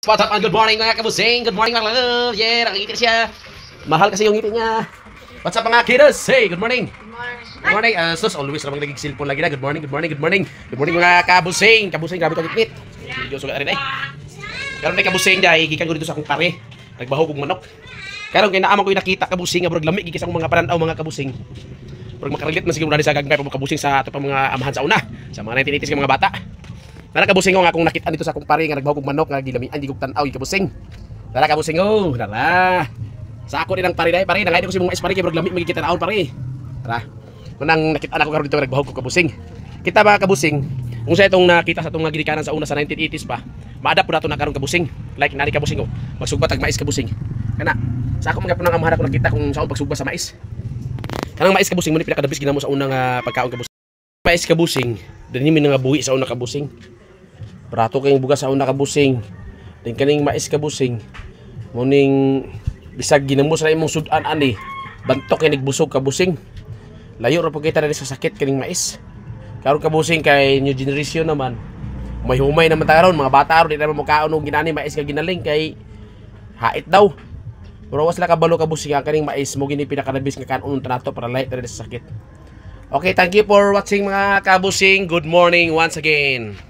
What's up and good morning mga kabusing. Good morning mga love. Yeah, nakikita siya. Mahal kasi yung ngiti niya. What's up mga kiddos? Hey, good morning. Good morning. Sus, always ramang naging cellphone lagi na. Good morning, good morning, good morning. Good morning mga kabusing. Kabusing, grabe ito ngit. Video sugat rin eh. Karon may kabusing dahil gikan ko dito sa akong pare. Nagbaho kong manok. Karon kay naamang ko yung nakita kabusing nga brog lami gigis akong mga pananaw mga kabusing. Brog makarelate man siguro dali sa gagmay pa kabusing sa ato pa mga amahan sa una, sa mga 1980s nga mga bata. Nara kabusing ko nga akong nakita dito sa akong pare nga nagbaho kong manok nga gilamian di kog tan-aw kabusing. Nara kabusing ko, nara. Sa ako din ang pare dai, pare nangay ko si mga pare kay brog lami magikita tan-aw pare. Tara. Kunang nakita na ko karon dito nagbaho kog kabusing. Kita ba kabusing? Kung sa itong nakita sa itong mga gilikanan sa una sa 1980s pa, ma-adapt po nato na karon kabusing. Like nari kabusing ko, magsugba tag mais kabusing. Kana sa ako mga punang amahan ako nakita kung saan pagsugba sa mais. Kanang mais kabusing mo ni pinakadabis ginamo sa unang pagkaon kabusing. Mais kabusing, dinhi mi nga buhi sa una kabusing. Prato kayong bugas sa una kabusing. Din kaning mais kabusing. Muning bisag ginamos ra imong sudan ani. Bantok kay nagbusog kabusing. Layo ra pud kita dali sa sakit kaning mais. Karon kabusing kay new generation naman. May humay naman ta karon mga bata ron di naman mo kaon og ginani mais kay ginaling kay hait daw. Pero was la kabalo kabusing kaning mais mo gini pinakadabis nga kanon nato para layo dali sa sakit. Okay, thank you for watching mga kabusing. Good morning once again.